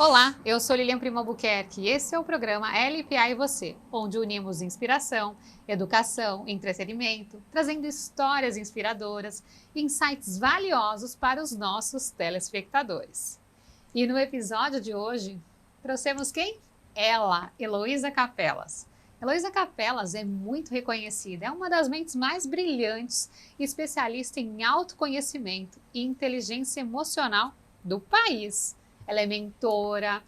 Olá, eu sou Lilian Primo Albuquerque e esse é o programa LPA e Você, onde unimos inspiração, educação, entretenimento, trazendo histórias inspiradoras e insights valiosos para os nossos telespectadores. E no episódio de hoje, trouxemos quem? Ela, Heloísa Capelas. Heloísa Capelas é muito reconhecida, é uma das mentes mais brilhantes e especialista em autoconhecimento e inteligência emocional do país. Ela é mentora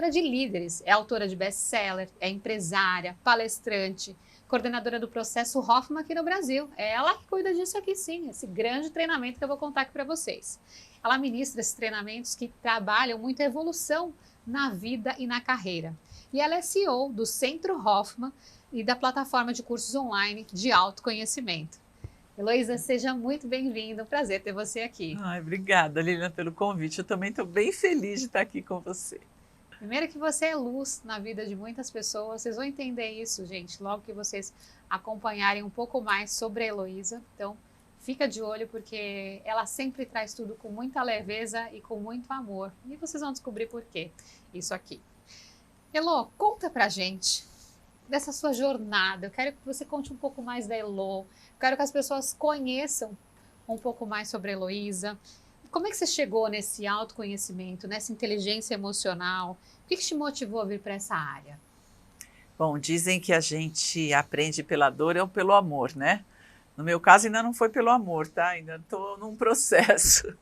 de líderes, é autora de best-seller, é empresária, palestrante, coordenadora do processo Hoffman aqui no Brasil. É ela que cuida disso aqui sim, esse grande treinamento que eu vou contar aqui para vocês. Ela ministra esses treinamentos que trabalham muito a evolução na vida e na carreira. E ela é CEO do Centro Hoffman e da plataforma de cursos online de autoconhecimento. Heloísa, seja muito bem-vinda, um prazer ter você aqui. Ai, obrigada, Lilian, pelo convite. Eu também estou bem feliz de estar aqui com você. Primeiro que você é luz na vida de muitas pessoas, vocês vão entender isso, gente, logo que vocês acompanharem um pouco mais sobre a Heloísa. Então, fica de olho porque ela sempre traz tudo com muita leveza e com muito amor. E vocês vão descobrir por quê, isso aqui. Elo, conta pra gente dessa sua jornada. Eu quero que você conte um pouco mais da Elo. Quero que as pessoas conheçam um pouco mais sobre a Heloísa. Como é que você chegou nesse autoconhecimento, nessa inteligência emocional? O que te motivou a vir para essa área? Bom, dizem que a gente aprende pela dor ou pelo amor, né? No meu caso, ainda não foi pelo amor, tá? Ainda estou num processo.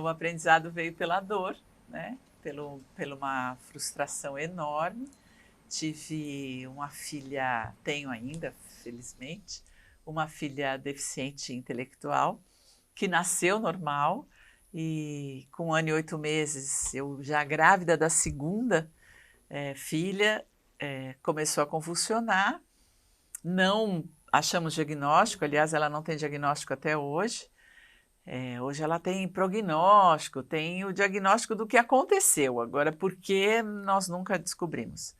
O aprendizado veio pela dor, né? Pela uma frustração enorme. Tive uma filha, tenho ainda, felizmente, uma filha deficiente intelectual, que nasceu normal e com 1 ano e 8 meses, eu já grávida da segunda filha, começou a convulsionar. Não achamos diagnóstico, aliás, ela não tem diagnóstico até hoje. Hoje ela tem prognóstico, tem o diagnóstico do que aconteceu, agora por que nós nunca descobrimos.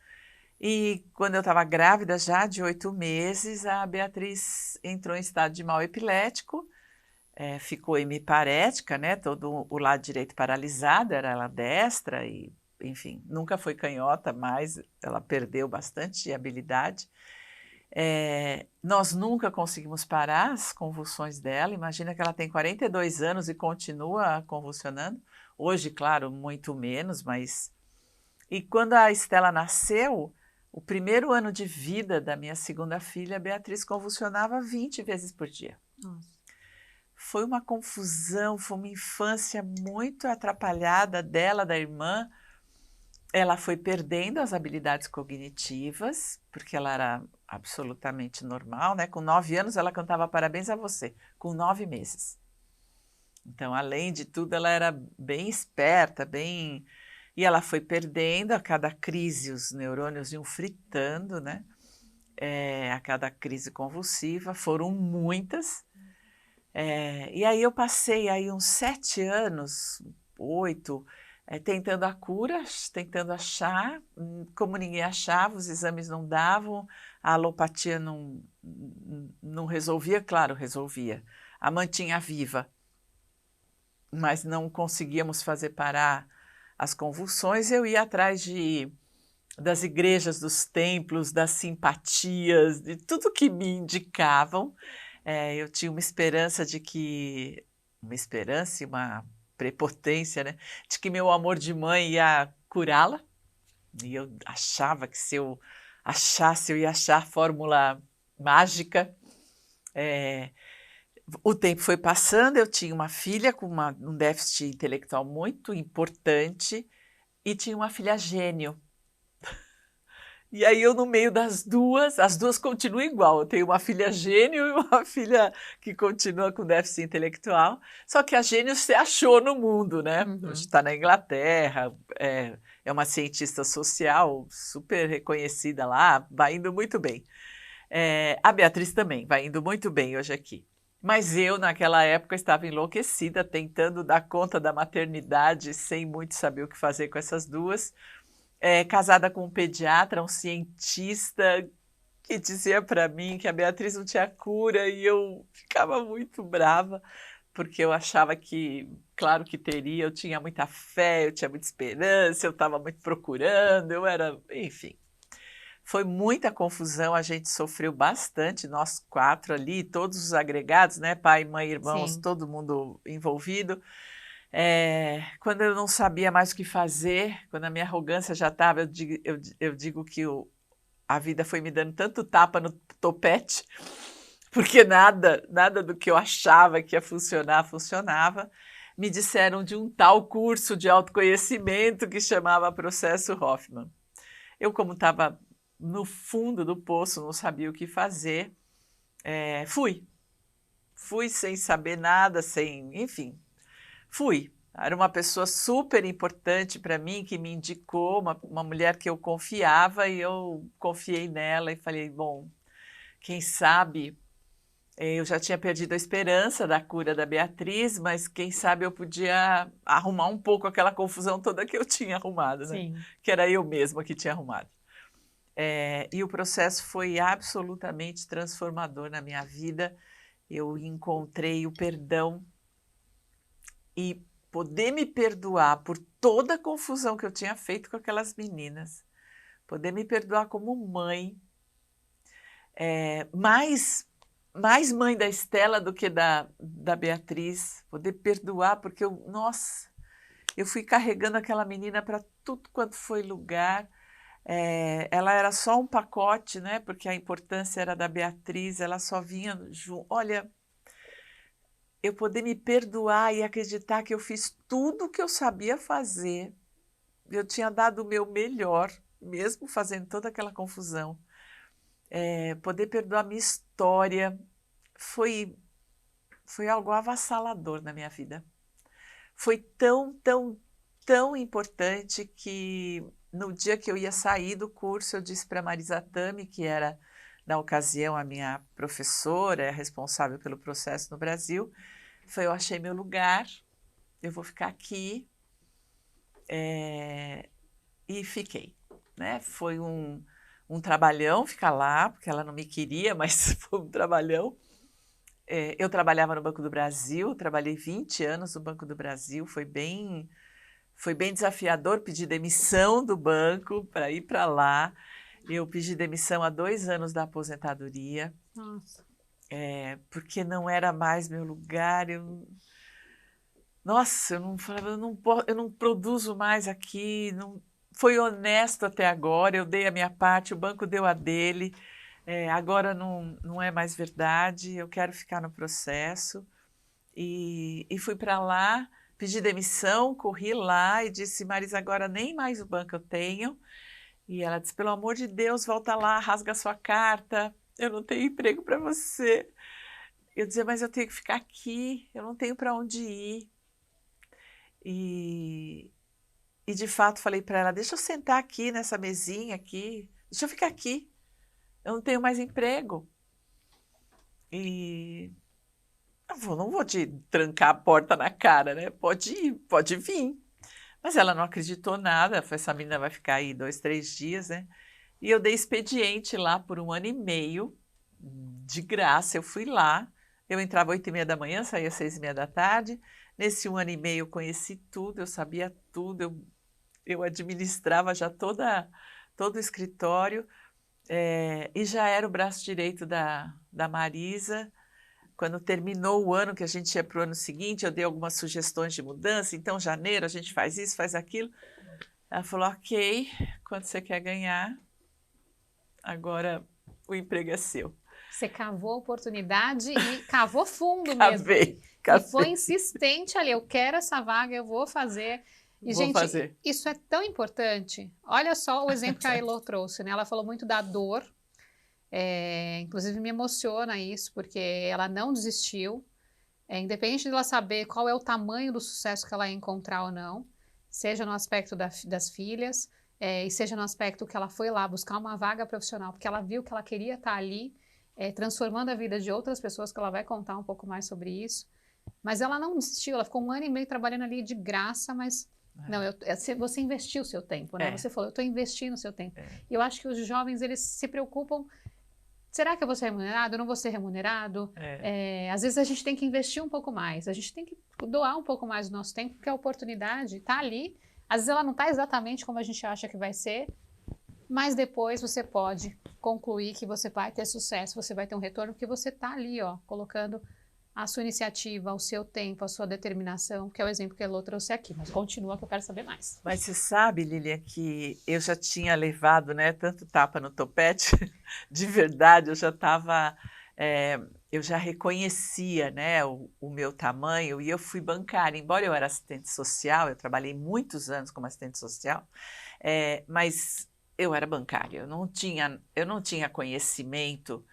E quando eu estava grávida já de 8 meses, a Beatriz entrou em estado de mal epilético, ficou hemiparética, né? Todo o lado direito paralisado, era ela destra e, enfim, nunca foi canhota, mas ela perdeu bastante habilidade. Nós nunca conseguimos parar as convulsões dela. Imagina que ela tem 42 anos e continua convulsionando. Hoje, claro, muito menos, mas... E quando a Estela nasceu, o primeiro ano de vida da minha segunda filha, a Beatriz convulsionava 20 vezes por dia. Nossa. Foi uma confusão, foi uma infância muito atrapalhada dela, da irmã. Ela foi perdendo as habilidades cognitivas, porque ela era absolutamente normal, né? Com 9 anos ela cantava Parabéns a Você, com 9 meses. Então, além de tudo, ela era bem esperta, bem... E ela foi perdendo, a cada crise os neurônios iam fritando, né? A cada crise convulsiva, foram muitas. E aí eu passei aí uns 7 anos, 8, tentando a cura, tentando achar. Como ninguém achava, os exames não davam, a alopatia não resolvia, claro, resolvia. A mantinha viva, mas não conseguíamos fazer parar as convulsões. Eu ia atrás das igrejas, dos templos, das simpatias, de tudo que me indicavam. Eu tinha uma esperança uma esperança e uma prepotência, né, de que meu amor de mãe ia curá-la. E eu achava que se eu achasse, eu ia achar a fórmula mágica. O tempo foi passando, eu tinha uma filha com um déficit intelectual muito importante e tinha uma filha gênio. E aí eu no meio das duas, as duas continuam igual, eu tenho uma filha gênio e uma filha que continua com déficit intelectual, só que a gênio se achou no mundo, né? Hoje está na Inglaterra, é uma cientista social super reconhecida lá, vai indo muito bem. A Beatriz também vai indo muito bem hoje aqui. Mas eu, naquela época, estava enlouquecida, tentando dar conta da maternidade, sem muito saber o que fazer com essas duas. Casada com um pediatra, um cientista, que dizia para mim que a Beatriz não tinha cura, e eu ficava muito brava. porque eu achava que, claro que teria, eu tinha muita fé, eu tinha muita esperança, eu estava muito procurando, eu era, enfim. Foi muita confusão, a gente sofreu bastante, nós 4 ali, todos os agregados, né? Pai, mãe, irmãos, Sim. todo mundo envolvido. Quando eu não sabia mais o que fazer, quando a minha arrogância já estava, eu digo que a vida foi me dando tanto tapa no topete, porque nada do que eu achava que ia funcionar, funcionava. Me disseram de um tal curso de autoconhecimento que chamava Processo Hoffman. Eu, como estava no fundo do poço, não sabia o que fazer, fui. Fui sem saber nada, enfim, fui. Era uma pessoa super importante para mim, que me indicou, uma mulher que eu confiava, e eu confiei nela e falei, bom, quem sabe, eu já tinha perdido a esperança da cura da Beatriz, mas quem sabe eu podia arrumar um pouco aquela confusão toda que eu tinha arrumado, né? Sim. Que era eu mesma que tinha arrumado. E o processo foi absolutamente transformador na minha vida. Eu encontrei o perdão e poder me perdoar por toda a confusão que eu tinha feito com aquelas meninas, poder me perdoar como mãe, mais mãe da Estela do que da Beatriz, poder perdoar, porque nossa, eu fui carregando aquela menina para tudo quanto foi lugar. Ela era só um pacote, né? Porque a importância era da Beatriz, ela só vinha junto. Olha, eu poder me perdoar e acreditar que eu fiz tudo o que eu sabia fazer, eu tinha dado o meu melhor, mesmo fazendo toda aquela confusão. Poder perdoar a minha história foi algo avassalador na minha vida. Foi tão importante que no dia que eu ia sair do curso, eu disse para a Marisa Tami, que era, na ocasião, a minha professora, responsável pelo processo no Brasil, eu achei meu lugar, eu vou ficar aqui, e fiquei. Né? Foi um trabalhão ficar lá, porque ela não me queria, mas foi um trabalhão. Eu trabalhava no Banco do Brasil, trabalhei 20 anos no Banco do Brasil, foi bem desafiador pedir demissão do banco para ir para lá. Eu pedi demissão há 2 anos da aposentadoria. Nossa. Porque não era mais meu lugar. Nossa, eu não produzo mais aqui. Não, foi honesto até agora, eu dei a minha parte, o banco deu a dele. Agora não é mais verdade, eu quero ficar no processo. E fui para lá, pedi demissão, corri lá e disse, Marisa, agora nem mais o banco eu tenho. E ela disse, pelo amor de Deus, volta lá, rasga a sua carta, eu não tenho emprego para você. Eu dizia, mas eu tenho que ficar aqui, eu não tenho para onde ir. E de fato falei para ela, deixa eu sentar aqui nessa mesinha aqui, deixa eu ficar aqui, eu não tenho mais emprego. E não vou te trancar a porta na cara, né? Pode ir, pode vir. Mas ela não acreditou nada, essa menina vai ficar aí 2, 3 dias, né? E eu dei expediente lá por 1 ano e meio, de graça, eu fui lá, eu entrava 8h30 da manhã, saía 6h30 da tarde. Nesse 1 ano e meio eu conheci tudo, eu sabia tudo, eu administrava já todo o escritório, e já era o braço direito da Marisa. Quando terminou o ano, que a gente ia para o ano seguinte, eu dei algumas sugestões de mudança. Então, janeiro, a gente faz isso, faz aquilo. Ela falou, ok, quanto você quer ganhar? Agora o emprego é seu. Você cavou a oportunidade e cavou fundo mesmo. Cavei. E foi insistente ali, eu quero essa vaga, eu vou fazer. E, gente, isso é tão importante. Olha só o exemplo que a Elo trouxe, né? Ela falou muito da dor. Inclusive me emociona isso, porque ela não desistiu, independente de ela saber qual é o tamanho do sucesso que ela ia encontrar ou não, seja no aspecto das filhas, e seja no aspecto que ela foi lá buscar uma vaga profissional, porque ela viu que ela queria estar ali, transformando a vida de outras pessoas, que ela vai contar um pouco mais sobre isso. Mas ela não desistiu, ela ficou 1 ano e meio trabalhando ali de graça, mas não, você investiu o seu tempo, né? Você falou, eu estou investindo o seu tempo. E eu acho que os jovens, eles se preocupam. será que eu vou ser remunerado? Eu não vou ser remunerado? Às vezes a gente tem que investir um pouco mais, a gente tem que doar um pouco mais do nosso tempo, porque a oportunidade está ali. Às vezes ela não está exatamente como a gente acha que vai ser, mas depois você pode concluir que você vai ter sucesso, você vai ter um retorno, porque você está ali, ó, colocando a sua iniciativa, o seu tempo, a sua determinação, que é o exemplo que a Elô trouxe aqui. Mas continua que eu quero saber mais. Mas você sabe, Lilian, que eu já tinha levado, né, tanto tapa no topete, de verdade, eu já estava... eu já reconhecia, né, o meu tamanho, e eu fui bancária. Embora eu era assistente social, eu trabalhei muitos anos como assistente social, mas eu era bancária, eu não tinha conhecimento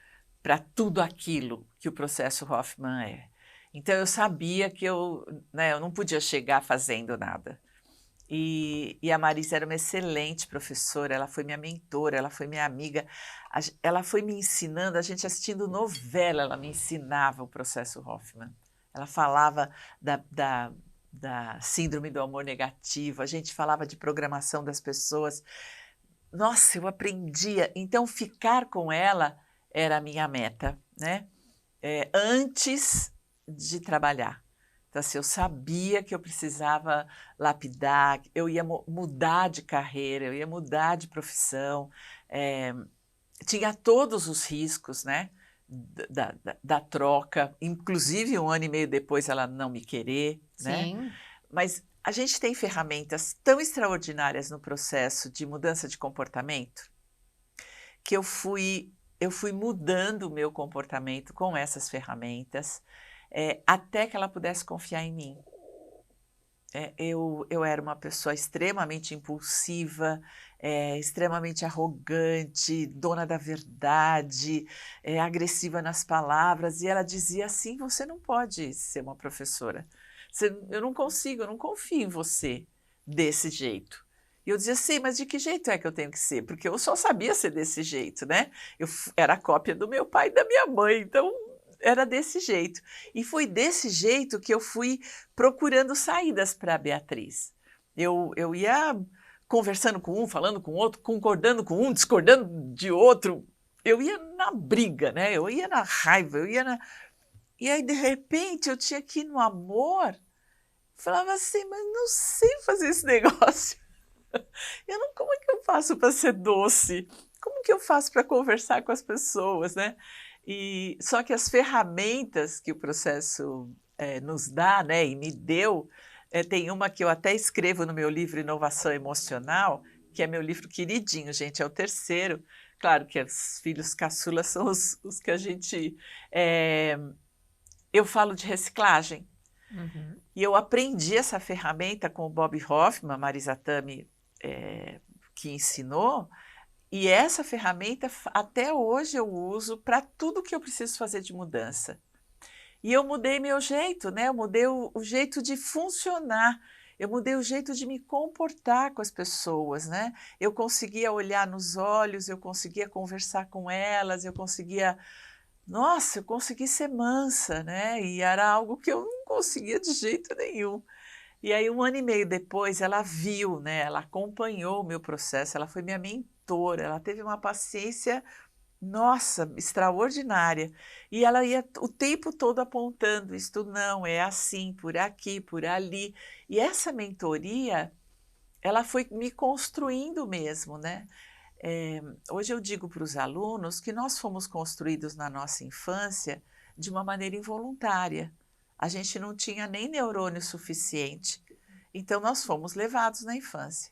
para tudo aquilo que o processo Hoffman é. Então, eu sabia que eu não podia chegar fazendo nada. E a Marisa era uma excelente professora, ela foi minha mentora, ela foi minha amiga, ela foi me ensinando, a gente assistindo novela, ela me ensinava o processo Hoffman. Ela falava da síndrome do amor negativo, a gente falava de programação das pessoas. Nossa, eu aprendia. Então, ficar com ela era a minha meta, né? Antes de trabalhar. Então, assim, eu sabia que eu precisava lapidar, eu ia mudar de carreira, eu ia mudar de profissão. Tinha todos os riscos, né? Da troca, inclusive 1 ano e meio depois ela não me querer, Sim. né? Mas a gente tem ferramentas tão extraordinárias no processo de mudança de comportamento que eu fui mudando o meu comportamento com essas ferramentas até que ela pudesse confiar em mim. Eu era uma pessoa extremamente impulsiva, extremamente arrogante, dona da verdade, agressiva nas palavras, e ela dizia assim, você não pode ser uma professora. Eu não consigo, eu não confio em você desse jeito. E eu dizia assim, mas de que jeito é que eu tenho que ser? Porque eu só sabia ser desse jeito, né? Eu era a cópia do meu pai e da minha mãe, então era desse jeito. E foi desse jeito que eu fui procurando saídas para a Beatriz. Eu ia conversando com um, falando com outro, concordando com um, discordando de outro. Eu ia na briga, né? Eu ia na raiva, E aí, de repente, eu tinha que ir no amor. Falava assim, mas não sei fazer esse negócio. Como é que eu faço para ser doce? Como que eu faço para conversar com as pessoas, né? Só que as ferramentas que o processo nos dá, né, e me deu, tem uma que eu até escrevo no meu livro Inovação Emocional, que é meu livro queridinho, gente, é o 3º. Claro que os filhos caçulas são os que a gente... Eu falo de reciclagem. Uhum. E eu aprendi essa ferramenta com o Bob Hoffman, Marisa Tami, que ensinou, e essa ferramenta até hoje eu uso para tudo que eu preciso fazer de mudança. E eu mudei meu jeito, né? Eu mudei o jeito de funcionar, eu mudei o jeito de me comportar com as pessoas, né? Eu conseguia olhar nos olhos, eu conseguia conversar com elas, eu consegui ser mansa, né? E era algo que eu não conseguia de jeito nenhum. E aí, 1 ano e meio depois, ela viu, né? Ela acompanhou o meu processo, ela foi minha mentora, ela teve uma paciência, nossa, extraordinária. E ela ia o tempo todo apontando, isto não, é assim, por aqui, por ali. E essa mentoria, ela foi me construindo mesmo, né? Hoje eu digo para os alunos que nós fomos construídos na nossa infância de uma maneira involuntária. A gente não tinha nem neurônio suficiente, então nós fomos levados na infância.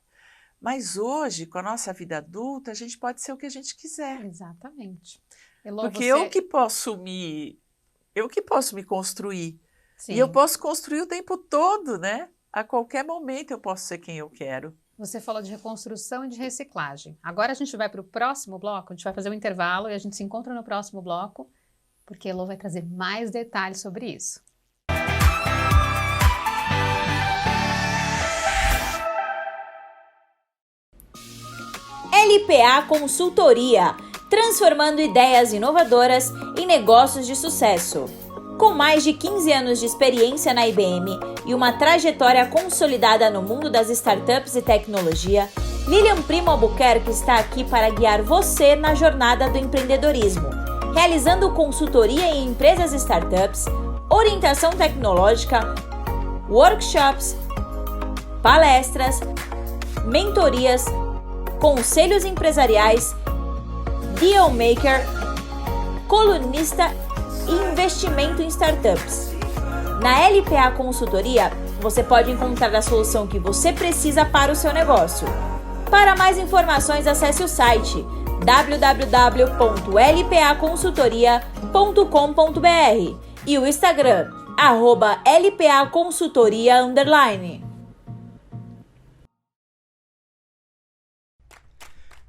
Mas hoje, com a nossa vida adulta, a gente pode ser o que a gente quiser. Exatamente. Elô, porque eu que posso me construir. Sim. E eu posso construir o tempo todo, né? A qualquer momento eu posso ser quem eu quero. Você falou de reconstrução e de reciclagem. Agora a gente vai para o próximo bloco, a gente vai fazer um intervalo e a gente se encontra no próximo bloco, porque a Elô vai trazer mais detalhes sobre isso. LPA Consultoria, transformando ideias inovadoras em negócios de sucesso. Com mais de 15 anos de experiência na IBM e uma trajetória consolidada no mundo das startups e tecnologia, Lilian Primo Albuquerque está aqui para guiar você na jornada do empreendedorismo. realizando consultoria em empresas e startups, orientação tecnológica, workshops, palestras, mentorias, conselhos empresariais, deal maker, colunista e investimento em startups. Na LPA Consultoria, você pode encontrar a solução que você precisa para o seu negócio. Para mais informações, acesse o site www.lpaconsultoria.com.br e o Instagram, @lpaconsultoria_.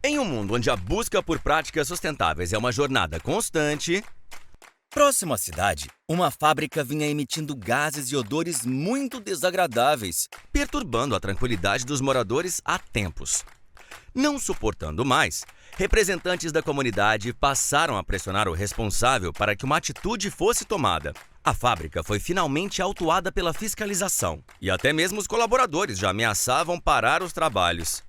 Em um mundo onde a busca por práticas sustentáveis é uma jornada constante, próximo à cidade, uma fábrica vinha emitindo gases e odores muito desagradáveis, perturbando a tranquilidade dos moradores há tempos. Não suportando mais, representantes da comunidade passaram a pressionar o responsável para que uma atitude fosse tomada. A fábrica foi finalmente autuada pela fiscalização e até mesmo os colaboradores já ameaçavam parar os trabalhos.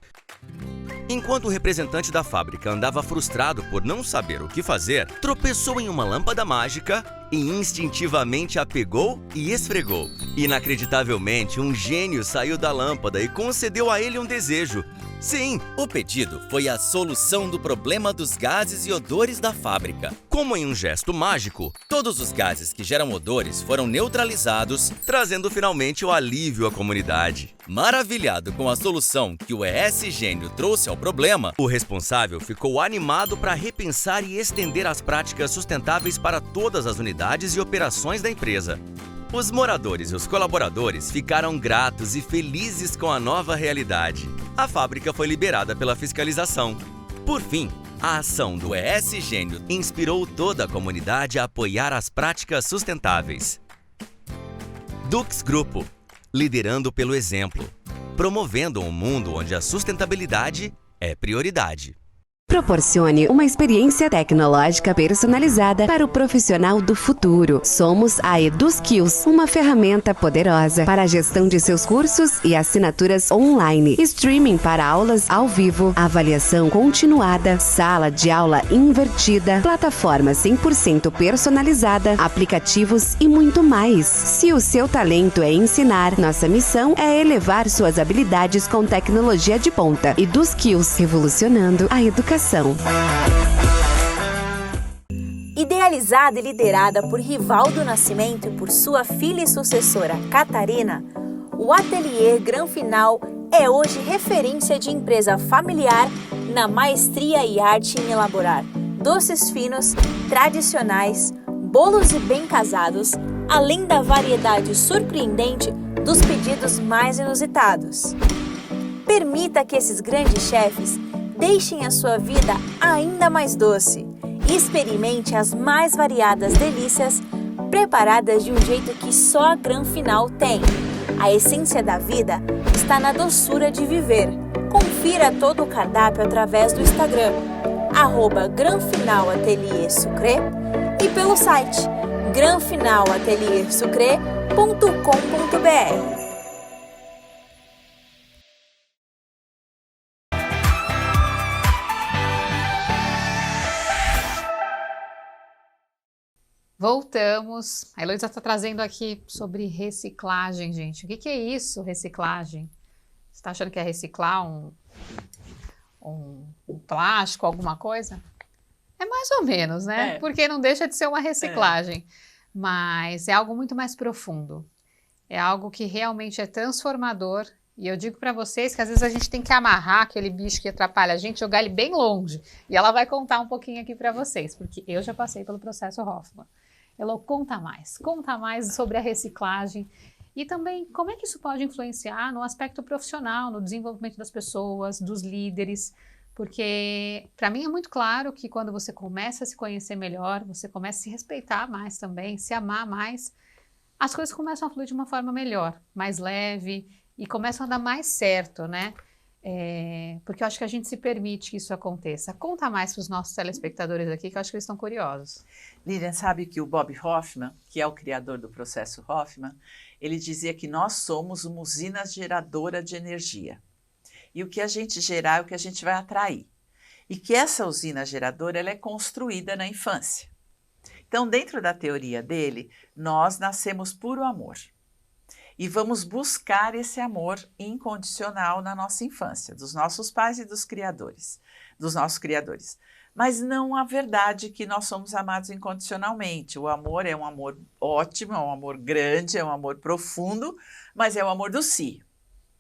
Enquanto o representante da fábrica andava frustrado por não saber o que fazer, tropeçou em uma lâmpada mágica e instintivamente a pegou e esfregou. Inacreditavelmente, um gênio saiu da lâmpada e concedeu a ele um desejo. Sim, o pedido foi a solução do problema dos gases e odores da fábrica. Como em um gesto mágico, todos os gases que geram odores foram neutralizados, trazendo finalmente o alívio à comunidade. Maravilhado com a solução que o ES Gênio trouxe ao problema, o responsável ficou animado para repensar e estender as práticas sustentáveis para todas as unidades e operações da empresa. Os moradores e os colaboradores ficaram gratos e felizes com a nova realidade. A fábrica foi liberada pela fiscalização. Por fim, a ação do ES Gênio inspirou toda a comunidade a apoiar as práticas sustentáveis. Dux Grupo, liderando pelo exemplo, promovendo um mundo onde a sustentabilidade é prioridade. Proporcione uma experiência tecnológica personalizada para o profissional do futuro. Somos a EduSkills, uma ferramenta poderosa para a gestão de seus cursos e assinaturas online, streaming para aulas ao vivo, avaliação continuada, sala de aula invertida, plataforma 100% personalizada, aplicativos e muito mais. Se o seu talento é ensinar, nossa missão é elevar suas habilidades com tecnologia de ponta. EduSkills, revolucionando a educação. Idealizada e liderada por Rivaldo Nascimento e por sua filha e sucessora, Catarina, o Ateliê Gran Final é hoje referência de empresa familiar na maestria e arte em elaborar doces finos, tradicionais, bolos e bem casados, além da variedade surpreendente dos pedidos mais inusitados. Permita que esses grandes chefes deixem a sua vida ainda mais doce e experimente as mais variadas delícias preparadas de um jeito que só a Gran Final tem. A essência da vida está na doçura de viver. Confira todo o cardápio através do Instagram, @granfinalatelier-sucre e pelo site granfinalateliersucre.com.br. Voltamos. A Heloísa está trazendo aqui sobre reciclagem, gente. O que é isso, reciclagem? Você está achando que é reciclar um plástico, alguma coisa? É mais ou menos, né? Porque não deixa de ser uma reciclagem. Mas é algo muito mais profundo. É algo que realmente é transformador. E eu digo para vocês que às vezes a gente tem que amarrar aquele bicho que atrapalha a gente, jogar ele bem longe. E ela vai contar um pouquinho aqui para vocês, porque eu já passei pelo processo Hoffman. Ela conta mais sobre a reciclagem e também como é que isso pode influenciar no aspecto profissional, no desenvolvimento das pessoas, dos líderes, porque para mim é muito claro que quando você começa a se conhecer melhor, você começa a se respeitar mais também, se amar mais, as coisas começam a fluir de uma forma melhor, mais leve e começam a dar mais certo, né? Porque eu acho que a gente se permite que isso aconteça. Conta mais para os nossos telespectadores aqui, que eu acho que eles estão curiosos. Lilian, sabe que o Bob Hoffman, que é o criador do processo Hoffman, ele dizia que nós somos uma usina geradora de energia. E o que a gente gerar é o que a gente vai atrair. E que essa usina geradora ela é construída na infância. Então, dentro da teoria dele, nós nascemos puro amor. E vamos buscar esse amor incondicional na nossa infância, dos nossos pais e dos nossos criadores. Mas não a verdade que nós somos amados incondicionalmente. O amor é um amor ótimo, é um amor grande, é um amor profundo, mas é o amor do si.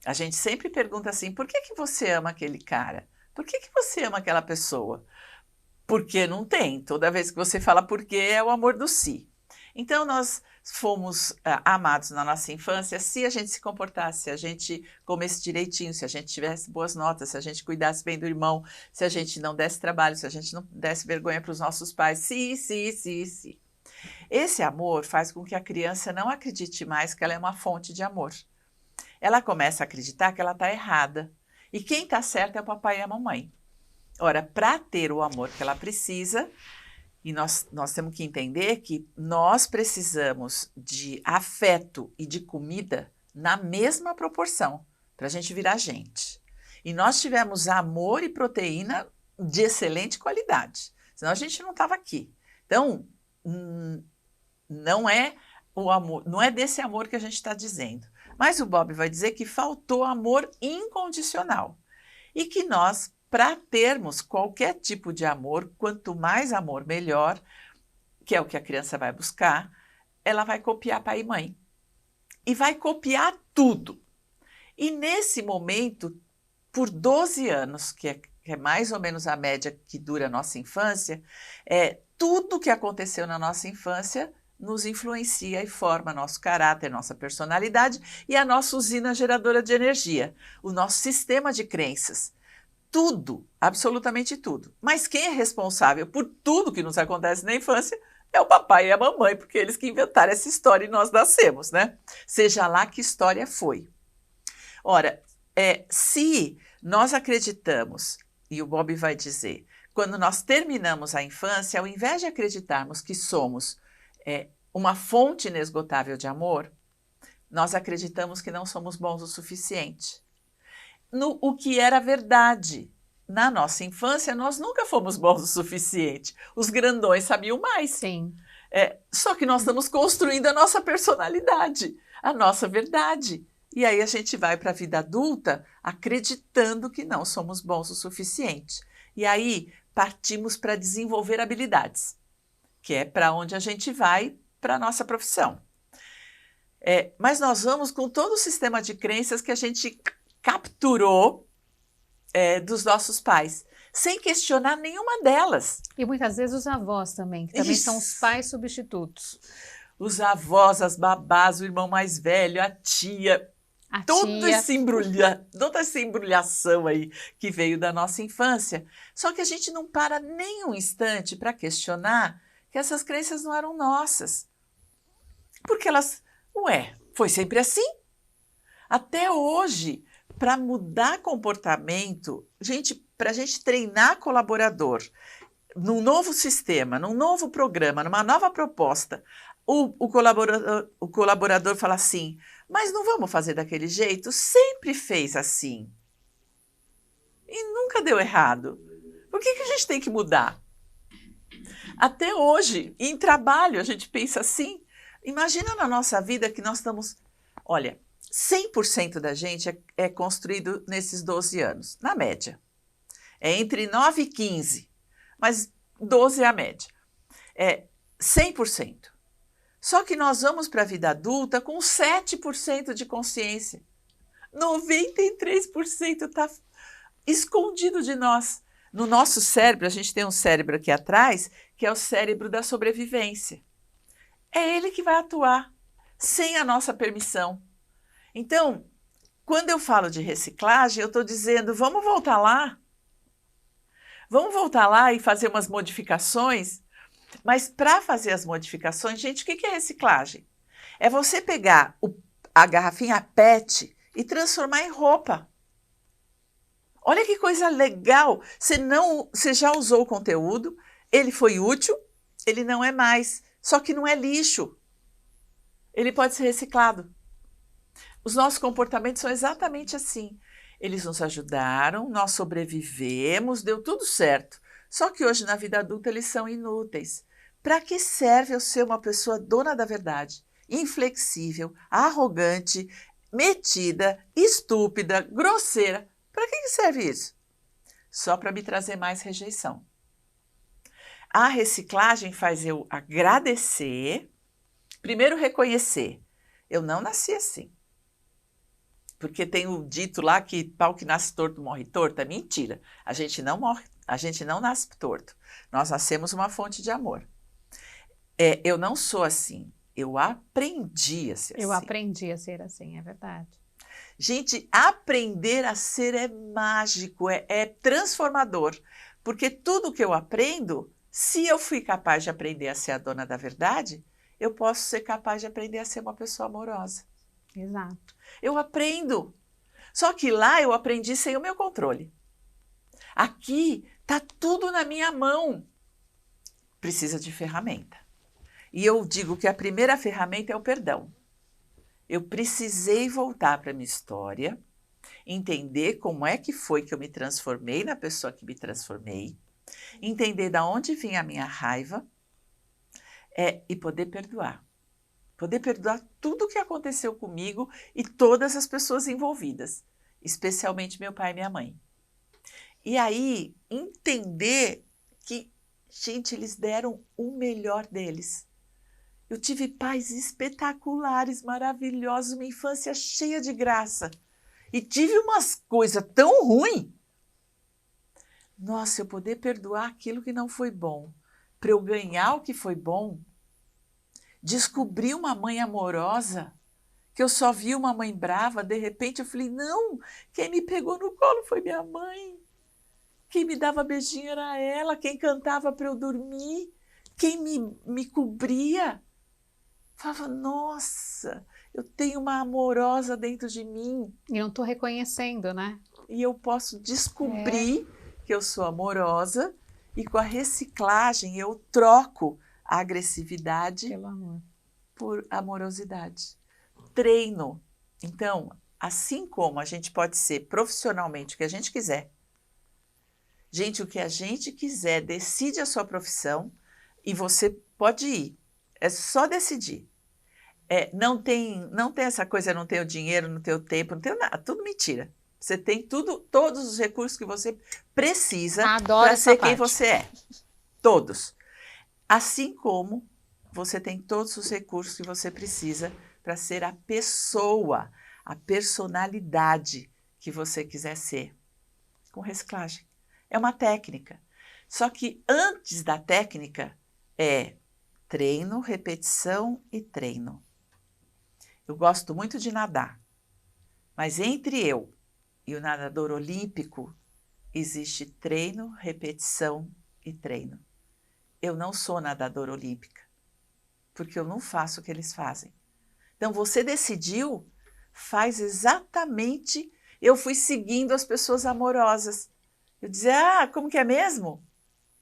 A gente sempre pergunta assim, por que você ama aquele cara? Por que você ama aquela pessoa? Porque não tem. Toda vez que você fala por quê, é o amor do si. Então, nós fomos amados na nossa infância se a gente se comportasse, se a gente comesse direitinho, se a gente tivesse boas notas, se a gente cuidasse bem do irmão, se a gente não desse trabalho, se a gente não desse vergonha para os nossos pais. Se. Esse amor faz com que a criança não acredite mais que ela é uma fonte de amor. Ela começa a acreditar que ela está errada. E quem está certo é o papai e a mamãe. Ora, para ter o amor que ela precisa, e nós temos que entender que nós precisamos de afeto e de comida na mesma proporção, para a gente virar gente. E nós tivemos amor e proteína de excelente qualidade, senão a gente não estava aqui. Então, não é o amor, não é desse amor que a gente está dizendo. Mas o Bob vai dizer que faltou amor incondicional. E que nós, para termos qualquer tipo de amor, quanto mais amor, melhor, que é o que a criança vai buscar, ela vai copiar pai e mãe. E vai copiar tudo. E nesse momento, por 12 anos, que é mais ou menos a média que dura a nossa infância, tudo que aconteceu na nossa infância nos influencia e forma nosso caráter, nossa personalidade e a nossa usina geradora de energia, o nosso sistema de crenças. Tudo, absolutamente tudo. Mas quem é responsável por tudo que nos acontece na infância é o papai e a mamãe, porque eles que inventaram essa história e nós nascemos, né? Seja lá que história foi. Ora, se nós acreditamos, e o Bob vai dizer, quando nós terminamos a infância, ao invés de acreditarmos que somos uma fonte inesgotável de amor, nós acreditamos que não somos bons o suficiente. O que era verdade. Na nossa infância, nós nunca fomos bons o suficiente. Os grandões sabiam mais. Sim. Só que nós estamos construindo a nossa personalidade, a nossa verdade. E aí a gente vai para a vida adulta acreditando que não somos bons o suficiente. E aí partimos para desenvolver habilidades, que é para onde a gente vai para a nossa profissão. Mas nós vamos com todo o sistema de crenças que a gente capturou dos nossos pais, sem questionar nenhuma delas. E muitas vezes os avós também, que também são os pais substitutos. Os avós, as babás, o irmão mais velho, a tia, toda essa embrulhação aí que veio da nossa infância. Só que a gente não para nem um instante para questionar que essas crenças não eram nossas. Porque elas, foi sempre assim. Até hoje, para mudar comportamento, para a gente treinar colaborador num novo sistema, num novo programa, numa nova proposta, o colaborador fala assim, mas não vamos fazer daquele jeito? Sempre fez assim. E nunca deu errado. Por que a gente tem que mudar? Até hoje, em trabalho, a gente pensa assim. Imagina na nossa vida que nós estamos... Olha, 100% da gente é construído nesses 12 anos, na média. É entre 9 e 15, mas 12 é a média. 100%. Só que nós vamos para a vida adulta com 7% de consciência. 93% está escondido de nós. No nosso cérebro, a gente tem um cérebro aqui atrás, que é o cérebro da sobrevivência. É ele que vai atuar, sem a nossa permissão. Então, quando eu falo de reciclagem, eu estou dizendo, vamos voltar lá? Vamos voltar lá e fazer umas modificações? Mas para fazer as modificações, gente, o que é reciclagem? É você pegar a garrafinha PET e transformar em roupa. Olha que coisa legal! Você já usou o conteúdo, ele foi útil, ele não é mais, só que não é lixo. Ele pode ser reciclado. Os nossos comportamentos são exatamente assim. Eles nos ajudaram, nós sobrevivemos, deu tudo certo. Só que hoje, na vida adulta, eles são inúteis. Para que serve eu ser uma pessoa dona da verdade, inflexível, arrogante, metida, estúpida, grosseira? Para que serve isso? Só para me trazer mais rejeição. A reciclagem faz eu agradecer, primeiro reconhecer. Eu não nasci assim. Porque tem o dito lá que pau que nasce torto morre torto. É mentira. A gente não morre, a gente não nasce torto. Nós nascemos uma fonte de amor. Eu não sou assim. Eu aprendi a ser assim. Eu aprendi a ser assim, é verdade. Gente, aprender a ser é mágico, é transformador. Porque tudo que eu aprendo, se eu fui capaz de aprender a ser a dona da verdade, eu posso ser capaz de aprender a ser uma pessoa amorosa. Exato. Eu aprendo. Só que lá eu aprendi sem o meu controle. Aqui está tudo na minha mão. Precisa de ferramenta. E eu digo que a primeira ferramenta é o perdão. Eu precisei voltar para a minha história, entender como é que foi que eu me transformei na pessoa que me transformei, entender de onde vinha a minha raiva e poder perdoar. Poder perdoar tudo o que aconteceu comigo e todas as pessoas envolvidas, especialmente meu pai e minha mãe. E aí, entender que, gente, eles deram o melhor deles. Eu tive pais espetaculares, maravilhosos, uma infância cheia de graça. E tive umas coisas tão ruins. Nossa, eu poder perdoar aquilo que não foi bom, para eu ganhar o que foi bom. Descobri uma mãe amorosa, que eu só vi uma mãe brava, de repente eu falei, não, quem me pegou no colo foi minha mãe. Quem me dava beijinho era ela, quem cantava para eu dormir, quem me cobria. Falava, nossa, eu tenho uma amorosa dentro de mim. E não estou reconhecendo, né? E eu posso descobrir que eu sou amorosa e com a reciclagem eu troco a agressividade Pelo amor. por amorosidade. Treino. Então, assim como a gente pode ser profissionalmente o que a gente quiser, gente, o que a gente quiser, decide a sua profissão e você pode ir. É só decidir. Não tem essa coisa, não tenho dinheiro, não tenho tempo, não tenho nada, tudo mentira. Você tem tudo, todos os recursos que você precisa para ser quem você é. Todos. Assim como você tem todos os recursos que você precisa para ser a pessoa, a personalidade que você quiser ser. Com reciclagem. É uma técnica. Só que antes da técnica treino, repetição e treino. Eu gosto muito de nadar, mas entre eu e o nadador olímpico existe treino, repetição e treino. Eu não sou nadadora olímpica, porque eu não faço o que eles fazem. Então, você decidiu, faz exatamente... Eu fui seguindo as pessoas amorosas. Eu dizia, como que é mesmo?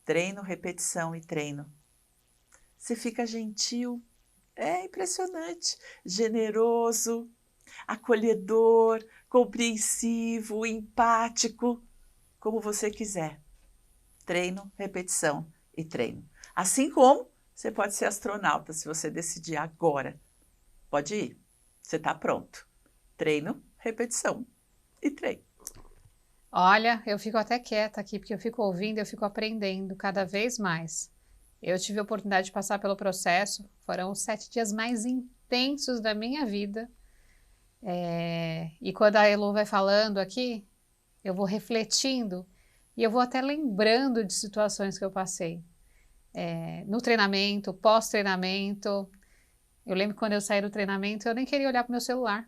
Treino, repetição e treino. Você fica gentil, é impressionante, generoso, acolhedor, compreensivo, empático, como você quiser. Treino, repetição e treino. Assim como você pode ser astronauta, se você decidir agora. Pode ir, você está pronto. Treino, repetição e treino. Olha, eu fico até quieta aqui, porque eu fico ouvindo, eu fico aprendendo cada vez mais. Eu tive a oportunidade de passar pelo processo, foram os 7 dias mais intensos da minha vida. E quando a Elo vai falando aqui, eu vou refletindo e eu vou até lembrando de situações que eu passei. No treinamento, pós-treinamento. Eu lembro que quando eu saí do treinamento, eu nem queria olhar para o meu celular.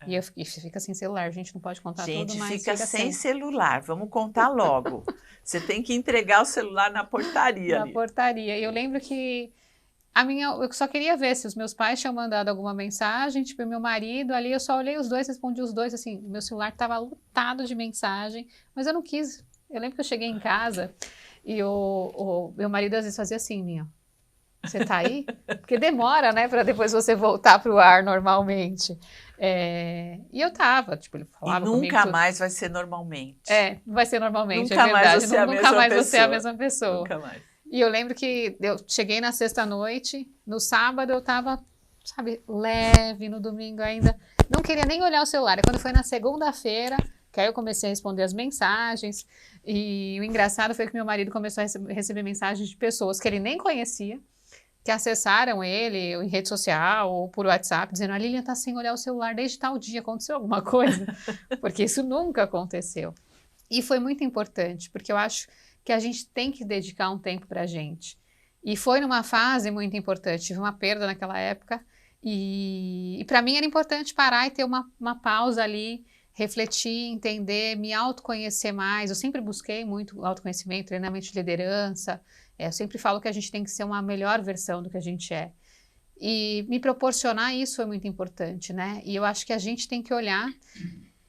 E você fica sem celular, a gente não pode contar tudo, mas fica sem celular, vamos contar logo. Você tem que entregar o celular na portaria. Na portaria. E eu lembro que eu só queria ver se os meus pais tinham mandado alguma mensagem, tipo, meu marido ali, eu só olhei os dois, respondi os dois, assim, meu celular estava lotado de mensagem, mas eu não quis. Eu lembro que eu cheguei em casa e o meu marido às vezes fazia assim, minha, você tá aí? Porque demora, né, para depois você voltar pro ar normalmente. E eu tava, tipo, ele falava comigo. E nunca mais vai ser normalmente. Não vai ser normalmente, Nunca é verdade. Mais você nunca mais você é a mesma pessoa. Nunca mais. E eu lembro que eu cheguei na sexta-noite, no sábado eu tava, sabe, leve, no domingo ainda não queria nem olhar o celular. E quando foi na segunda-feira, que aí eu comecei a responder as mensagens, e o engraçado foi que meu marido começou a receber mensagens de pessoas que ele nem conhecia, que acessaram ele em rede social ou por WhatsApp, dizendo: a Lilian tá sem olhar o celular desde tal dia, aconteceu alguma coisa? Porque isso nunca aconteceu. E foi muito importante, porque eu acho que a gente tem que dedicar um tempo pra gente. E foi numa fase muito importante, tive uma perda naquela época, e para mim era importante parar e ter uma pausa ali, refletir, entender, me autoconhecer mais. Eu sempre busquei muito autoconhecimento, treinamento de liderança. Eu sempre falo que a gente tem que ser uma melhor versão do que a gente é. E me proporcionar isso é muito importante, né? E eu acho que a gente tem que olhar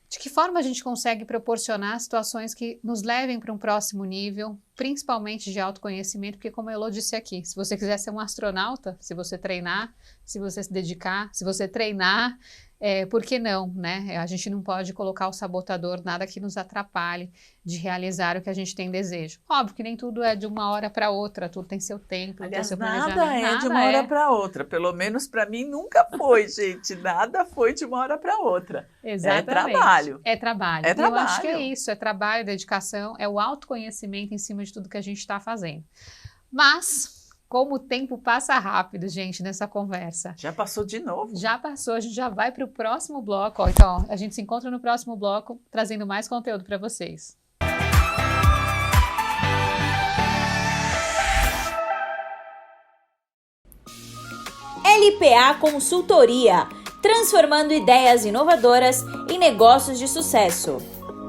de que forma a gente consegue proporcionar situações que nos levem para um próximo nível, principalmente de autoconhecimento, porque como a Elô disse aqui, se você quiser ser um astronauta, se você treinar, se você se dedicar, se você treinar, por que não, né? A gente não pode colocar o sabotador, nada que nos atrapalhe de realizar o que a gente tem desejo. Óbvio que nem tudo é de uma hora para outra, tudo tem seu tempo, tem Aliás, seu planejamento. nada é de uma hora para outra. Pelo menos para mim nunca foi, gente. Nada foi de uma hora para outra. Exatamente. É trabalho. É trabalho. É E trabalho. eu acho que é isso, é trabalho, dedicação, é o autoconhecimento em cima de tudo que a gente está fazendo. Mas como o tempo passa rápido, gente, nessa conversa. Já passou de novo? Já passou, a gente já vai para o próximo bloco. Ó, então, a gente se encontra no próximo bloco, trazendo mais conteúdo para vocês. LPA Consultoria, transformando ideias inovadoras em negócios de sucesso.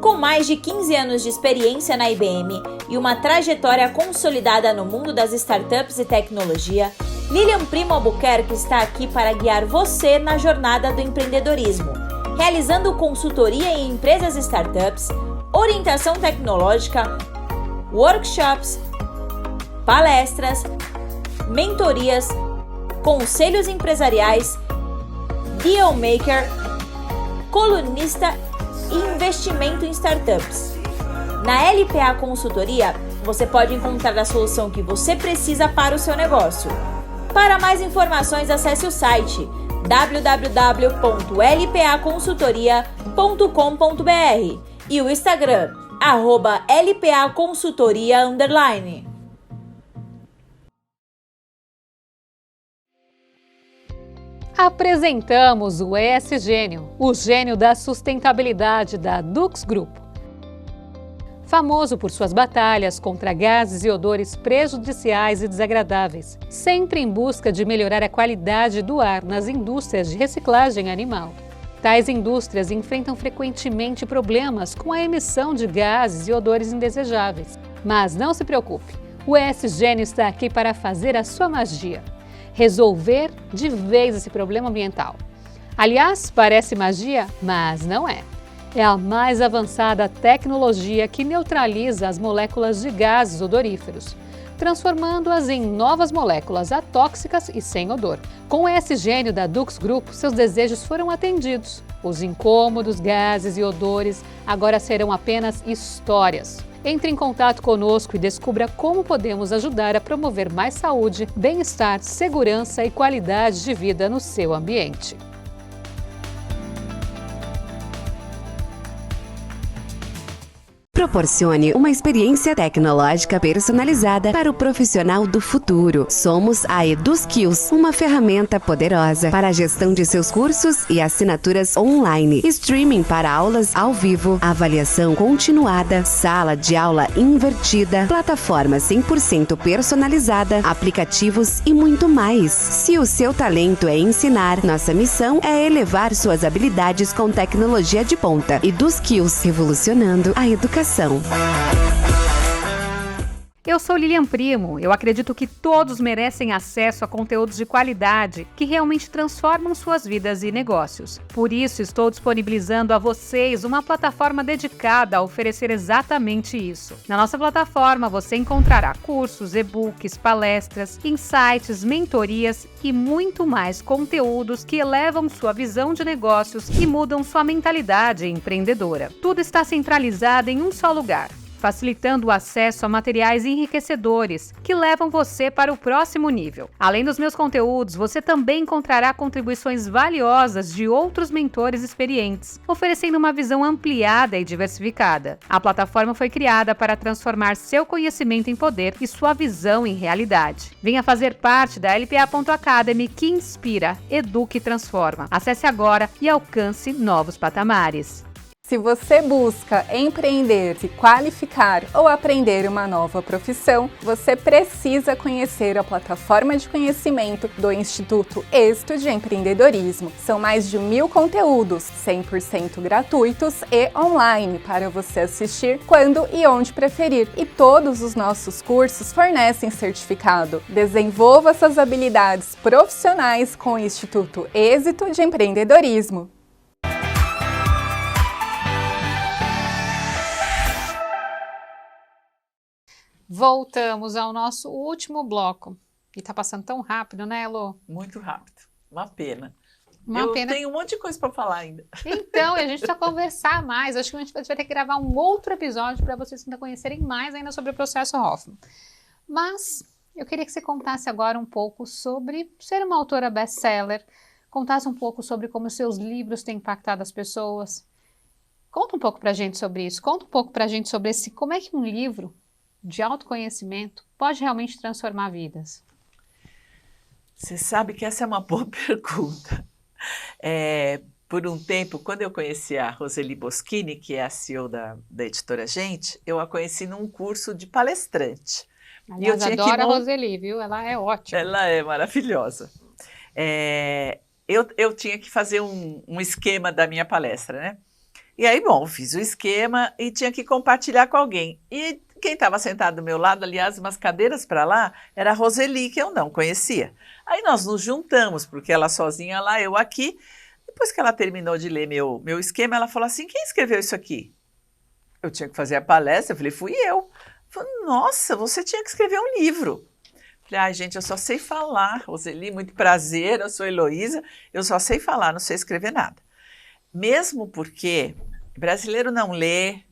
Com mais de 15 anos de experiência na IBM e uma trajetória consolidada no mundo das startups e tecnologia, Lilian Primo Albuquerque está aqui para guiar você na jornada do empreendedorismo, realizando consultoria em empresas e startups, orientação tecnológica, workshops, palestras, mentorias, conselhos empresariais, dealmaker, colunista e investimento em startups. Na LPA Consultoria, você pode encontrar a solução que você precisa para o seu negócio. Para mais informações, acesse o site www.lpaconsultoria.com.br e o Instagram, @lpaconsultoria_. Apresentamos o ESGênio, o gênio da sustentabilidade da Dux Grupo. Famoso por suas batalhas contra gases e odores prejudiciais e desagradáveis, sempre em busca de melhorar a qualidade do ar nas indústrias de reciclagem animal. Tais indústrias enfrentam frequentemente problemas com a emissão de gases e odores indesejáveis. Mas não se preocupe, o ESGênio está aqui para fazer a sua magia. Resolver de vez esse problema ambiental. Aliás, parece magia, mas não é. É a mais avançada tecnologia que neutraliza as moléculas de gases odoríferos, transformando-as em novas moléculas atóxicas e sem odor. Com o ESGênio da Dux Group, seus desejos foram atendidos. Os incômodos, gases e odores agora serão apenas histórias. Entre em contato conosco e descubra como podemos ajudar a promover mais saúde, bem-estar, segurança e qualidade de vida no seu ambiente. Proporcione uma experiência tecnológica personalizada para o profissional do futuro. Somos a EduSkills, uma ferramenta poderosa para a gestão de seus cursos e assinaturas online, streaming para aulas ao vivo, avaliação continuada, sala de aula invertida, plataforma 100% personalizada, aplicativos e muito mais. Se o seu talento é ensinar, nossa missão é elevar suas habilidades com tecnologia de ponta. EduSkills, revolucionando a educação. Eu sou Lilian Primo. Eu acredito que todos merecem acesso a conteúdos de qualidade que realmente transformam suas vidas e negócios. Por isso, estou disponibilizando a vocês uma plataforma dedicada a oferecer exatamente isso. Na nossa plataforma, você encontrará cursos, e-books, palestras, insights, mentorias e muito mais conteúdos que elevam sua visão de negócios e mudam sua mentalidade empreendedora. Tudo está centralizado em um só lugar. facilitando o acesso a materiais enriquecedores que levam você para o próximo nível. Além dos meus conteúdos, você também encontrará contribuições valiosas de outros mentores experientes, oferecendo uma visão ampliada e diversificada. A plataforma foi criada para transformar seu conhecimento em poder e sua visão em realidade. Venha fazer parte da LPA.Academy, que inspira, educa e transforma. Acesse agora e alcance novos patamares. Se você busca empreender, se qualificar ou aprender uma nova profissão, você precisa conhecer a plataforma de conhecimento do Instituto Êxito de Empreendedorismo. São mais de 1000 conteúdos, 100% gratuitos e online, para você assistir quando e onde preferir. E todos os nossos cursos fornecem certificado. Desenvolva suas habilidades profissionais com o Instituto Êxito de Empreendedorismo. Voltamos ao nosso último bloco. E tá passando tão rápido, né, Elô? Muito rápido. Uma pena. Uma pena. Tenho um monte de coisa para falar ainda. Então, a gente precisa conversar mais. Acho que a gente vai ter que gravar um outro episódio para vocês ainda conhecerem mais ainda sobre o processo Hoffman. Mas eu queria que você contasse agora um pouco sobre ser uma autora best-seller, contasse um pouco sobre como os seus livros têm impactado as pessoas. Conta um pouco pra gente sobre isso. Conta um pouco pra gente sobre como é que um livro de autoconhecimento pode realmente transformar vidas? Você sabe que essa é uma boa pergunta. Por um tempo, quando eu conheci a Roseli Boschini, que é a CEO da editora Gente, eu a conheci num curso de palestrante. Aliás, eu adoro a Roseli, viu? Ela é ótima. Ela é maravilhosa. Eu tinha que fazer um esquema da minha palestra, né? E aí, bom, fiz o esquema e tinha que compartilhar com alguém. E quem estava sentado do meu lado, aliás, umas cadeiras para lá, era a Roseli, que eu não conhecia. Aí nós nos juntamos, porque ela sozinha lá, eu aqui. Depois que ela terminou de ler meu esquema, ela falou assim, quem escreveu isso aqui? Eu tinha que fazer a palestra, eu falei, fui eu. Falei, nossa, você tinha que escrever um livro. Falei, ai, gente, eu só sei falar, Roseli, muito prazer, eu sou Heloísa, eu só sei falar, não sei escrever nada. Mesmo porque brasileiro não lê,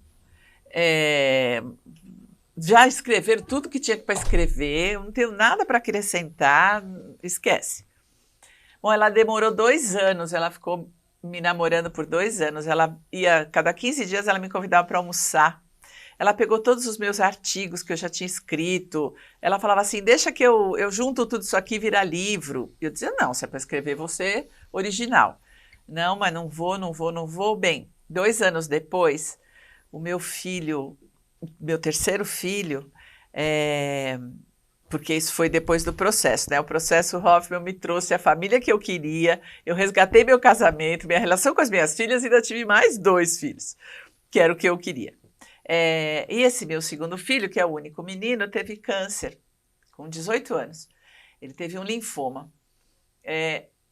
já escreveram tudo que tinha para escrever, eu não tenho nada para acrescentar, esquece. Bom, ela demorou 2 anos, ela ficou me namorando por 2 anos, ela ia, cada 15 dias ela me convidava para almoçar. Ela pegou todos os meus artigos que eu já tinha escrito, ela falava assim, deixa que eu junto tudo isso aqui e virar livro. E eu dizia, não, se é para escrever você, original. Não, mas não vou. Bem, 2 anos depois, o meu filho, meu terceiro filho, porque isso foi depois do processo, né? O processo Hoffman me trouxe a família que eu queria, eu resgatei meu casamento, minha relação com as minhas filhas e ainda tive mais 2 filhos, que era o que eu queria. E esse meu segundo filho, que é o único menino, teve câncer com 18 anos. Ele teve um linfoma.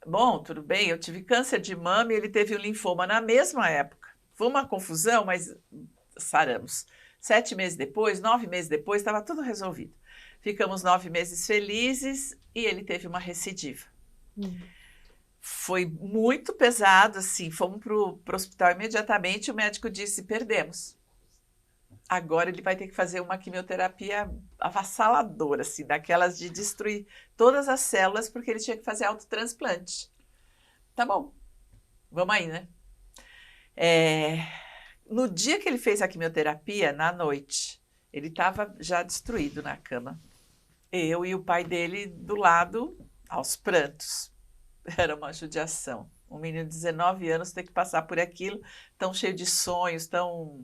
Bom, tudo bem, eu tive câncer de mama e ele teve um linfoma na mesma época. Foi uma confusão, mas saramos. 7 meses depois, 9 meses depois, estava tudo resolvido. Ficamos 9 meses felizes e ele teve uma recidiva. Foi muito pesado, assim, fomos para o hospital imediatamente, o médico disse, perdemos. Agora ele vai ter que fazer uma quimioterapia avassaladora, assim, daquelas de destruir todas as células, porque ele tinha que fazer autotransplante. Tá bom, vamos aí, né? No dia que ele fez a quimioterapia, na noite, ele estava já destruído na cama. Eu e o pai dele do lado, aos prantos. Era uma judiação. Um menino de 19 anos ter que passar por aquilo, tão cheio de sonhos, tão...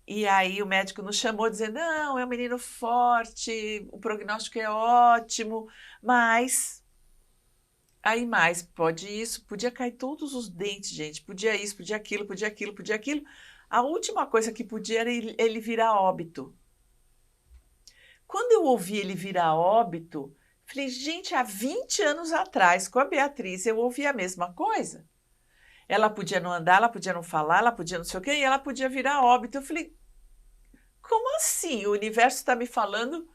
E aí o médico nos chamou dizendo, não, é um menino forte, o prognóstico é ótimo, mas... Aí mais, pode isso, podia cair todos os dentes, gente, podia isso, podia aquilo, podia aquilo, podia aquilo. A última coisa que podia era ele virar óbito. Quando eu ouvi ele virar óbito, falei, gente, há 20 anos atrás, com a Beatriz, eu ouvi a mesma coisa. Ela podia não andar, ela podia não falar, ela podia não sei o quê, e ela podia virar óbito. Eu falei, como assim? O universo está me falando,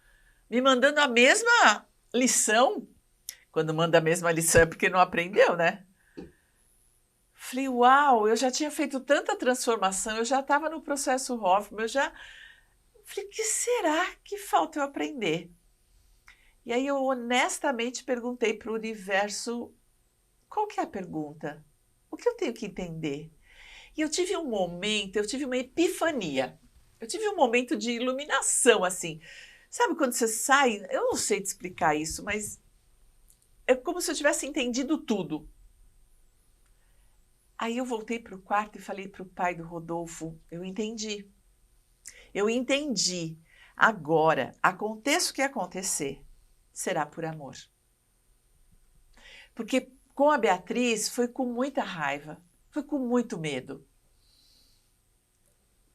me mandando a mesma lição? Quando manda a mesma lição é porque não aprendeu, né? Falei, uau, eu já tinha feito tanta transformação, eu já estava no processo Hoffman, Falei, o que será que falta eu aprender? E aí eu honestamente perguntei para o universo, qual que é a pergunta? O que eu tenho que entender? E eu tive um momento, eu tive uma epifania. Eu tive um momento de iluminação, assim. Sabe quando você sai? Eu não sei te explicar isso, mas é como se eu tivesse entendido tudo. Aí eu voltei para o quarto e falei para o pai do Rodolfo, eu entendi. Eu entendi. Agora, aconteça o que acontecer, será por amor. Porque com a Beatriz foi com muita raiva, foi com muito medo.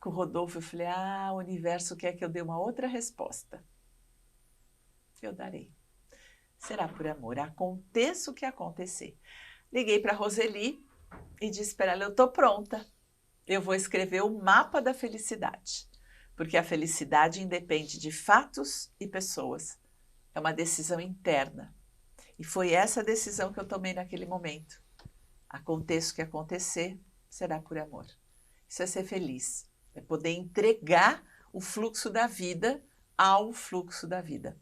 Com o Rodolfo eu falei, o universo quer que eu dê uma outra resposta. Eu darei. Será por amor, aconteça o que acontecer. Liguei para a Roseli e disse para ela, eu estou pronta. Eu vou escrever o mapa da felicidade. Porque a felicidade independe de fatos e pessoas. É uma decisão interna. E foi essa decisão que eu tomei naquele momento. Aconteça o que acontecer, será por amor. Isso é ser feliz. É poder entregar o fluxo da vida ao fluxo da vida.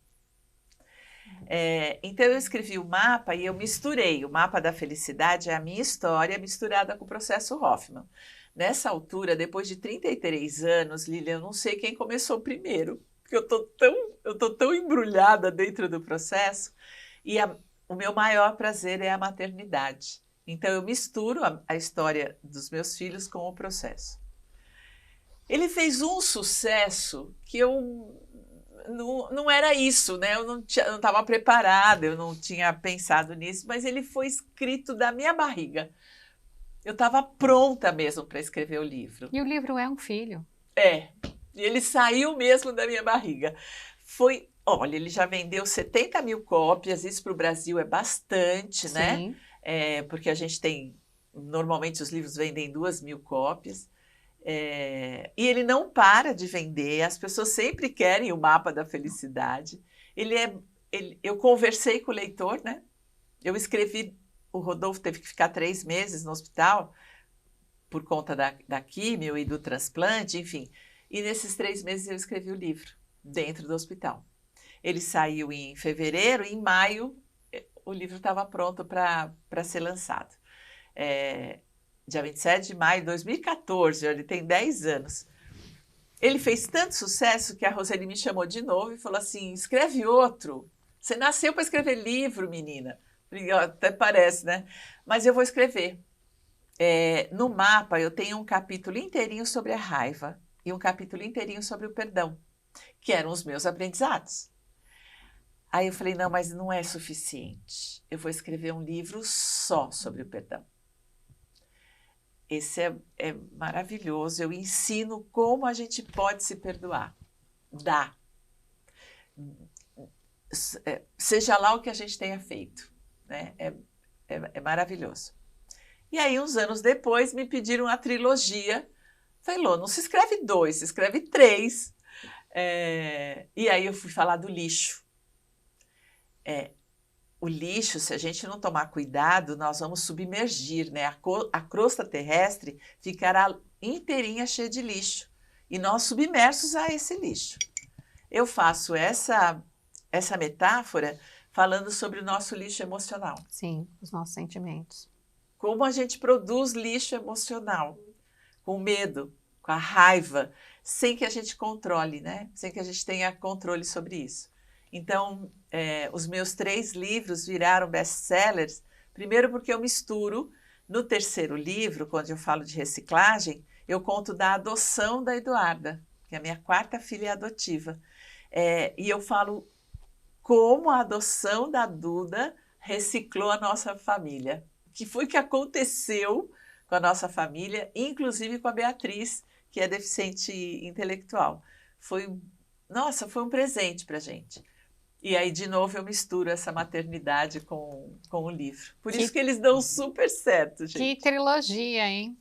Então eu escrevi o mapa e eu misturei. O mapa da felicidade é a minha história misturada com o processo Hoffman. Nessa altura, depois de 33 anos, Lilian, eu não sei quem começou primeiro, porque eu tô tão embrulhada dentro do processo, e o meu maior prazer é a maternidade. Então, eu misturo a história dos meus filhos com o processo. Ele fez um sucesso que não era isso, né? Eu não estava preparada, eu não tinha pensado nisso, mas ele foi escrito da minha barriga. Eu estava pronta mesmo para escrever o livro. E o livro é um filho. E ele saiu mesmo da minha barriga. Olha, ele já vendeu 70 mil cópias, isso para o Brasil é bastante, Sim. né? Porque a gente normalmente os livros vendem 2.000 cópias. E ele não para de vender, as pessoas sempre querem o mapa da felicidade. Eu conversei com o leitor, né? Eu escrevi. O Rodolfo teve que ficar 3 meses no hospital por conta da químio e do transplante, enfim. E nesses 3 meses eu escrevi o livro dentro do hospital. Ele saiu em fevereiro e em maio o livro estava pronto para ser lançado. Dia 27 de maio de 2014, ele tem 10 anos. Ele fez tanto sucesso que a Roseli me chamou de novo e falou assim, escreve outro. Você nasceu para escrever livro, menina. Até parece, né? Mas eu vou escrever. No mapa, eu tenho um capítulo inteirinho sobre a raiva e um capítulo inteirinho sobre o perdão, que eram os meus aprendizados. Aí eu falei, não, mas não é suficiente. Eu vou escrever um livro só sobre o perdão. Esse é maravilhoso. Eu ensino como a gente pode se perdoar. Seja lá o que a gente tenha feito. Né? É maravilhoso. E aí, uns anos depois, me pediram a trilogia. Falei, Lô, não se escreve 2, se escreve 3. E aí eu fui falar do lixo. O lixo, se a gente não tomar cuidado, nós vamos submergir, né? A crosta terrestre ficará inteirinha cheia de lixo. E nós submersos a esse lixo. Eu faço essa metáfora falando sobre o nosso lixo emocional. Sim, os nossos sentimentos. Como a gente produz lixo emocional, com medo, com a raiva, sem que a gente controle, né? Sem que a gente tenha controle sobre isso. Então, os meus 3 livros viraram best-sellers, primeiro porque eu misturo, no terceiro livro, quando eu falo de reciclagem, eu conto da adoção da Eduarda, que é a minha 4ª filha adotiva. E eu falo como a adoção da Duda reciclou a nossa família. O que foi que aconteceu com a nossa família, inclusive com a Beatriz, que é deficiente intelectual. Foi um presente para a gente. E aí, de novo, eu misturo essa maternidade com o livro. Por isso que eles dão super certo, gente. Que trilogia, hein?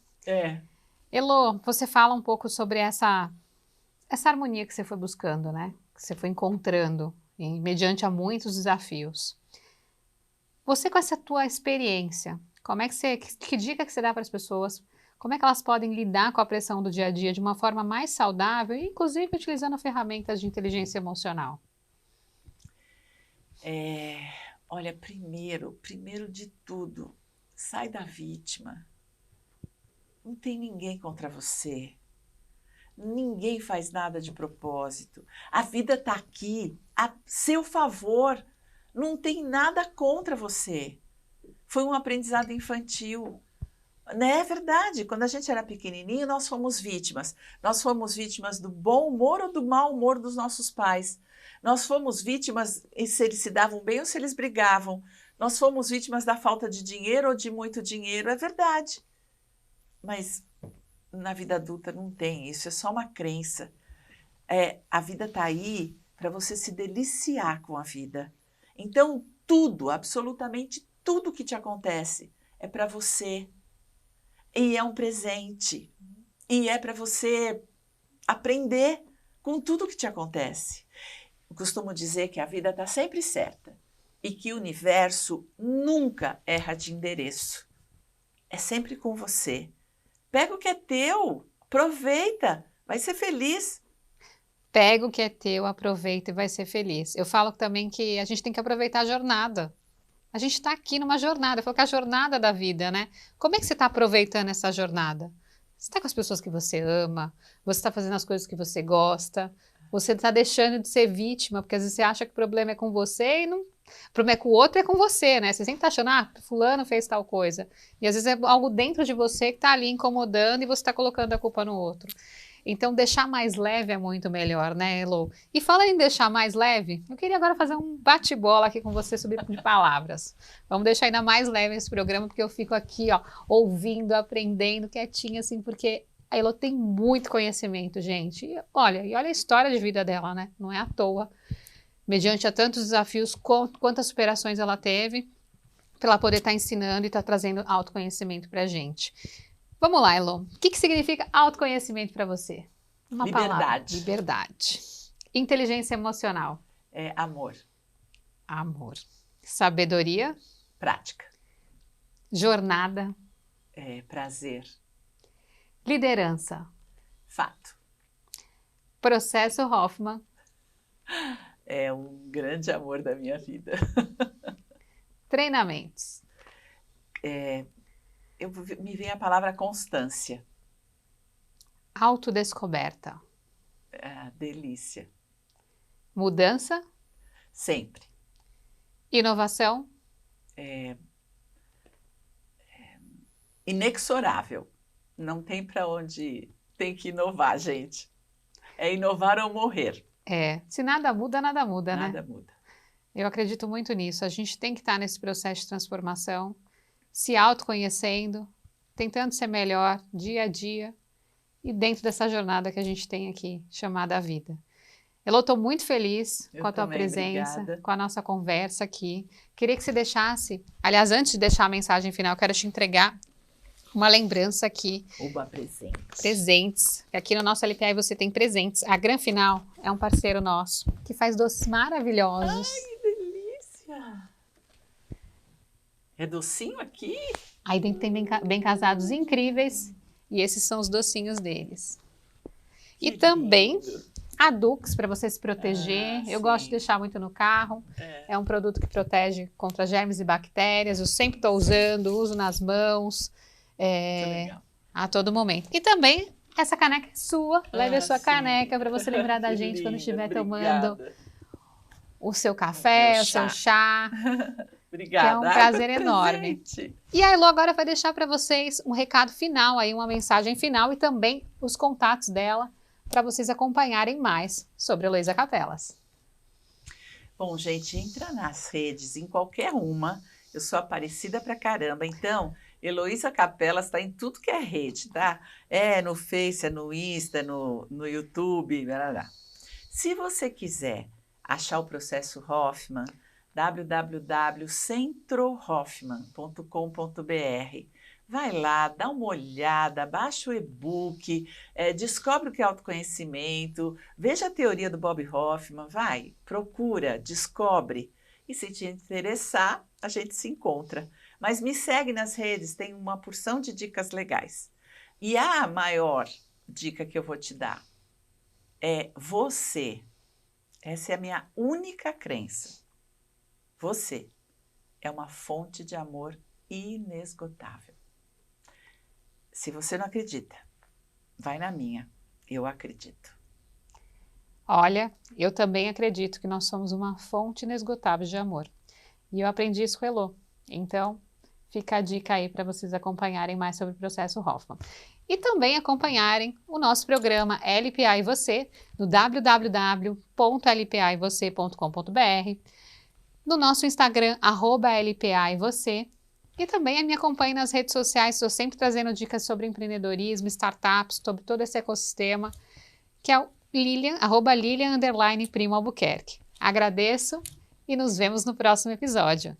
Elô, você fala um pouco sobre essa harmonia que você foi buscando, né? Que você foi encontrando mediante a muitos desafios. Você, com essa tua experiência, Como é que dica que você dá para as pessoas? Como é que elas podem lidar com a pressão do dia a dia de uma forma mais saudável, inclusive utilizando ferramentas de inteligência emocional? Olha, primeiro de tudo, sai da vítima. Não tem ninguém contra você. Ninguém faz nada de propósito. A vida está aqui a seu favor. Não tem nada contra você. Foi um aprendizado infantil. Né? É verdade, quando a gente era pequenininho, nós fomos vítimas. Nós fomos vítimas do bom humor ou do mau humor dos nossos pais. Nós fomos vítimas se eles se davam bem ou se eles brigavam. Nós fomos vítimas da falta de dinheiro ou de muito dinheiro. É verdade. Mas na vida adulta não tem isso, é só uma crença. A vida está aí para você se deliciar com a vida. Então, tudo, absolutamente tudo que te acontece é para você. E é um presente. E é para você aprender com tudo que te acontece. Eu costumo dizer que a vida está sempre certa e que o universo nunca erra de endereço. É sempre com você. Pega o que é teu, aproveita, vai ser feliz. Pega o que é teu, aproveita e vai ser feliz. Eu falo também que a gente tem que aproveitar a jornada. A gente está aqui numa jornada, eu falo que é a jornada da vida, né? Como é que você está aproveitando essa jornada? Você está com as pessoas que você ama, você está fazendo as coisas que você gosta, você está deixando de ser vítima, porque às vezes você acha que o problema é com você e não... O problema é com o outro, é com você, né? Você sempre está achando, fulano fez tal coisa. E às vezes é algo dentro de você que está ali incomodando e você está colocando a culpa no outro. Então, deixar mais leve é muito melhor, né, Elo? E falando em deixar mais leve, eu queria agora fazer um bate-bola aqui com você sobre de palavras. Vamos deixar ainda mais leve esse programa, porque eu fico aqui, ó, ouvindo, aprendendo, quietinha, assim, porque a Elo tem muito conhecimento, gente. E olha a história de vida dela, né? Não é à toa. Mediante a tantos desafios, quantas superações ela teve, para ela poder estar ensinando e estar trazendo autoconhecimento para a gente. Vamos lá, Elo. O que significa autoconhecimento para você? Uma Liberdade. palavra. Liberdade. Inteligência emocional. Amor. Amor. Sabedoria. Prática. Jornada. Prazer. Liderança. Fato. Processo Hoffman. É um grande amor da minha vida. Treinamentos. Me vem a palavra constância. Autodescoberta. Delícia. Mudança. Sempre. Inovação. Inexorável. Não tem para onde ir. Tem que inovar, gente. É inovar ou morrer. Se nada muda, nada muda, né? Nada muda. Eu acredito muito nisso. A gente tem que estar nesse processo de transformação, se autoconhecendo, tentando ser melhor dia a dia e dentro dessa jornada que a gente tem aqui, chamada vida. Elo, estou muito feliz com a tua presença, obrigada. Com a nossa conversa aqui. Queria que você deixasse, aliás, antes de deixar a mensagem final, eu quero te entregar uma lembrança aqui. Presentes. Aqui no nosso LPI você tem presentes. A Gran Final é um parceiro nosso que faz doces maravilhosos. Ai, que delícia! É docinho aqui? Aí dentro tem bem casados incríveis e esses são os docinhos deles. Que e também lindo. a Dux para você se proteger. Eu sim. gosto de deixar muito no carro. É um produto que protege contra germes e bactérias. Eu sempre estou usando, uso nas mãos. Legal. A todo momento. E também, essa caneca é sua. Leve a sua sim. caneca para você lembrar da Que gente quando linda, estiver obrigada. tomando o seu café, Meu o seu chá. chá. Obrigada. Que é um prazer Ai, enorme. presente. E a Elo agora vai deixar para vocês um recado final, aí, uma mensagem final e também os contatos dela para vocês acompanharem mais sobre a Heloísa Capelas. Bom, gente, entra nas redes, em qualquer uma. Eu sou aparecida pra caramba. Então, Heloísa Capelas está em tudo que é rede, tá? No Face, no Insta, no YouTube, blá, blá. Se você quiser achar o processo Hoffman, www.centrohoffman.com.br. Vai lá, dá uma olhada, baixa o e-book, descobre o que é autoconhecimento, veja a teoria do Bob Hoffman, vai, procura, descobre. E se te interessar, a gente se encontra. Mas me segue nas redes, tem uma porção de dicas legais. E a maior dica que eu vou te dar é você. Essa é a minha única crença. Você é uma fonte de amor inesgotável. Se você não acredita, vai na minha. Eu acredito. Olha, eu também acredito que nós somos uma fonte inesgotável de amor. E eu aprendi isso com a Elô. Então, fica a dica aí para vocês acompanharem mais sobre o processo Hoffman. E também acompanharem o nosso programa LPA e Você no www.lpaevocê.com.br, no nosso Instagram, @LPA e Você, e também me acompanhe nas redes sociais, estou sempre trazendo dicas sobre empreendedorismo, startups, sobre todo esse ecossistema, que é o Lilian, @Lilian_Primo Albuquerque. Agradeço e nos vemos no próximo episódio.